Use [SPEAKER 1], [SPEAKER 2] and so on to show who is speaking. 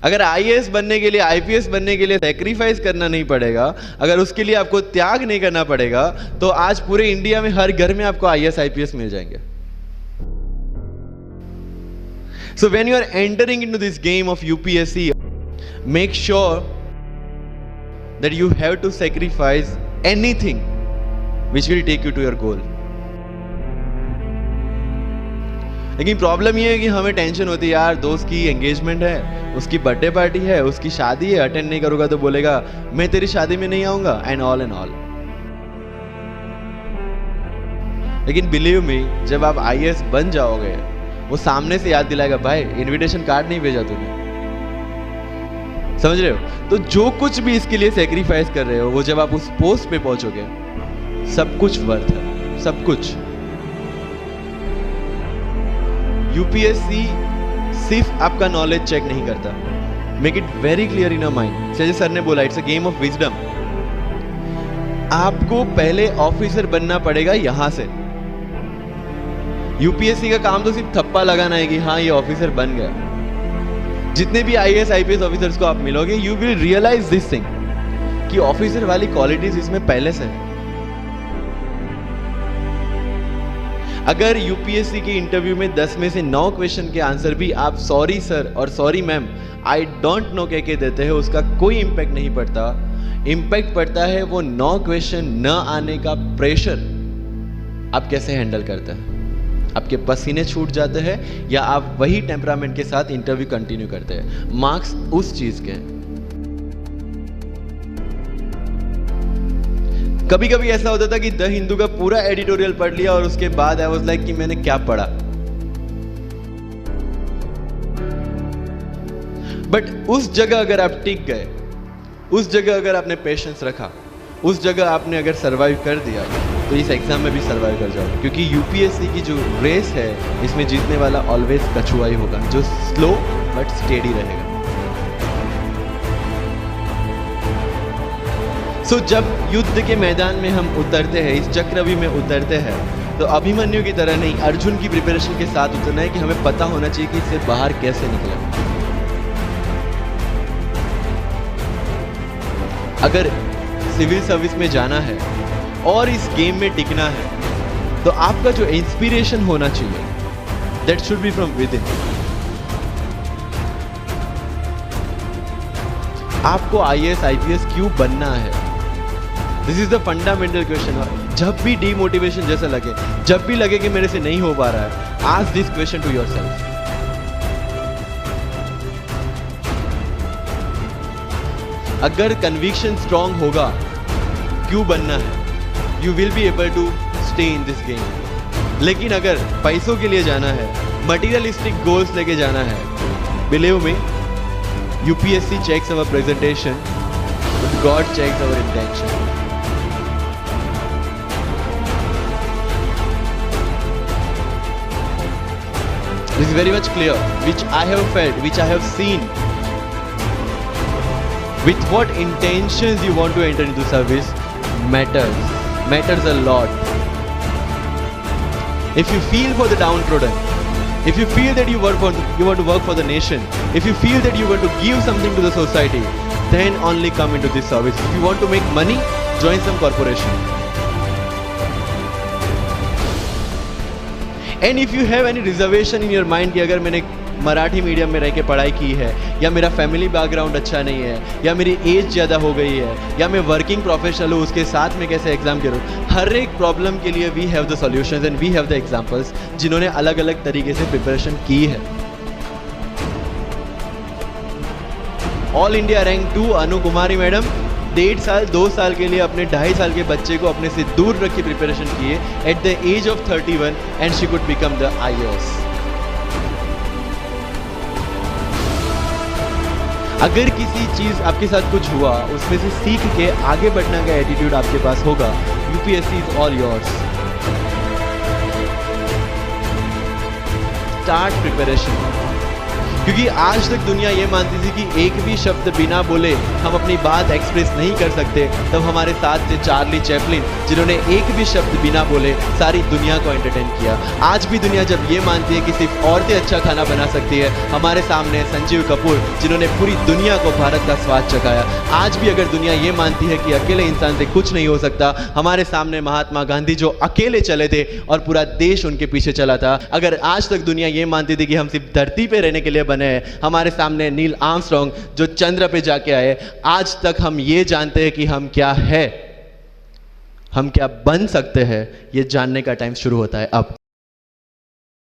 [SPEAKER 1] अगर आईएएस बनने के लिए, आईपीएस बनने के लिए सेक्रीफाइस करना नहीं पड़ेगा, अगर उसके लिए आपको त्याग नहीं करना पड़ेगा, तो आज पूरे इंडिया में हर घर में आपको आईएएस आईपीएस मिल जाएंगे. So when you are entering into this game of UPSC, make sure that you have to sacrifice anything which will take you to your goal. लेकिन प्रॉब्लम ये है कि हमें टेंशन होती है, यार दोस्त की एंगेजमेंट है, उसकी बर्थडे पार्टी है, उसकी शादी है, अटेंड नहीं करूंगा तो बोलेगा मैं तेरी शादी में नहीं आऊंगा, एंड ऑल. लेकिन बिलीव मी, जब आप आईएएस बन जाओगे, वो सामने से याद दिलाएगा, भाई इनविटेशन कार्ड नहीं भेजा तूने. समझ रहे हो? तो जो कुछ भी इसके लिए सेक्रीफाइस कर रहे हो, वो जब आप उस पोस्ट पे पहुंचोगे, सब कुछ वर्थ है, सब कुछ. यूपीएससी सिर्फ आपका नॉलेज चेक नहीं करता. Make it very clear in your mind. जैसे सर ने बोला, it's a game of wisdom. आपको पहले ऑफिसर बनना पड़ेगा यहां से. यूपीएससी का काम तो सिर्फ थप्पा लगाना है कि हाँ ये ऑफिसर बन गया. जितने भी आईएएस आईपीएस ऑफिसर्स को आप मिलोगे, you will realize this thing कि ऑफिसर वाली क्वालिटीज इसमें पहले से है. अगर यूपीएससी के इंटरव्यू में 10 में से 9 क्वेश्चन के आंसर भी आप सॉरी सर और sorry ma'am, I don't know कह के देते हैं, उसका कोई इंपैक्ट नहीं पड़ता. इंपैक्ट पड़ता है वो 9 क्वेश्चन न आने का प्रेशर आप कैसे हैंडल करते हैं. आपके पसीने छूट जाते हैं या आप वही टेम्परामेंट के साथ इंटरव्यू कंटिन्यू करते हैं. मार्क्स उस चीज के हैं. कभी कभी ऐसा होता था कि द हिंदू का पूरा एडिटोरियल पढ़ लिया और उसके बाद आई वाज लाइक कि मैंने क्या पढ़ा. बट उस जगह अगर आप टिक गए, उस जगह अगर आपने पेशेंस रखा, उस जगह आपने अगर सर्वाइव कर दिया, तो इस एग्जाम में भी सर्वाइव कर जाओगे. क्योंकि यूपीएससी की जो रेस है, इसमें जीतने वाला ऑलवेज कछुआ ही होगा, जो स्लो बट स्टेडी रहेगा. सो जब युद्ध के मैदान में हम उतरते हैं, इस चक्रव्यूह में उतरते हैं, तो अभिमन्यु की तरह नहीं, अर्जुन की प्रिपरेशन के साथ उतरना है कि हमें पता होना चाहिए कि इससे बाहर कैसे निकले. अगर सिविल सर्विस में जाना है और इस गेम में टिकना है, तो आपका जो इंस्पिरेशन होना चाहिए, that should be from with in. आपको आईएएस आईपीएस क्यों बनना है? This is the fundamental question. जब भी डीमोटिवेशन जैसा लगे, जब भी लगे कि मेरे से नहीं हो पा रहा है, ask this question to yourself. अगर कन्विक्शन स्ट्रांग होगा क्यों बनना है, you will be able to stay in this game. लेकिन अगर पैसों के लिए जाना है, मटीरियलिस्टिक गोल्स लेके जाना है, believe me, UPSC checks our presentation, but God checks our intention. This is very much clear, which I have felt, which I have seen. With what intentions you want to enter into service matters a lot. If you feel for the downtrodden, if you feel that you want to work for the nation, if you feel that you want to give something to the society, then only come into this service. If you want to make money, join some corporation. And if you have any reservation in your mind कि अगर मैंने Marathi medium में रह के पढ़ाई की है, या मेरा फैमिली बैकग्राउंड अच्छा नहीं है, या मेरी एज ज़्यादा हो गई है, या मैं वर्किंग प्रोफेशनल हूँ, उसके साथ में कैसे एग्जाम करूँ, हर एक प्रॉब्लम के लिए we have the solutions and we have the examples, जिन्होंने अलग अलग तरीके से प्रिपरेशन की है. All India rank 2 Anu Kumari madam 2 साल के लिए अपने 2.5 साल के बच्चे को अपने से दूर रख के प्रिपरेशन किए at the age of 31, and she could become the IAS. अगर किसी चीज आपके साथ कुछ हुआ, उसमें से सीख के आगे बढ़ने का एटीट्यूड आपके पास होगा, UPSC is all yours. Start preparation. क्योंकि आज तक दुनिया ये मानती थी कि एक भी शब्द बिना बोले हम अपनी बात एक्सप्रेस नहीं कर सकते। तब हमारे साथ थे चार्ली चैपलिन, जिन्होंने एक भी शब्द बिना बोले सारी दुनिया को एंटरटेन किया। आज भी दुनिया जब ये मानती है कि सिर्फ औरतें अच्छा खाना बना सकती है, हमारे सामने है संजीव कपूर, जिन्होंने पूरी दुनिया को भारत का स्वाद चखाया। आज भी अगर दुनिया ये मानती है कि अकेले इंसान से कुछ नहीं हो सकता, हमारे सामने महात्मा गांधी जो अकेले चले थे और पूरा देश उनके पीछे चला था। अगर आज तक दुनिया ये मानती थी कि हम सिर्फ धरती पे रहने के लिए बने हैं, हमारे सामने नील आर्मस्ट्रांग जो चंद्र पे जाके आए। आज तक हम ये जानते हैं कि हम क्या है, हम क्या बन सकते हैं, ये जानने का टाइम शुरू होता है अब।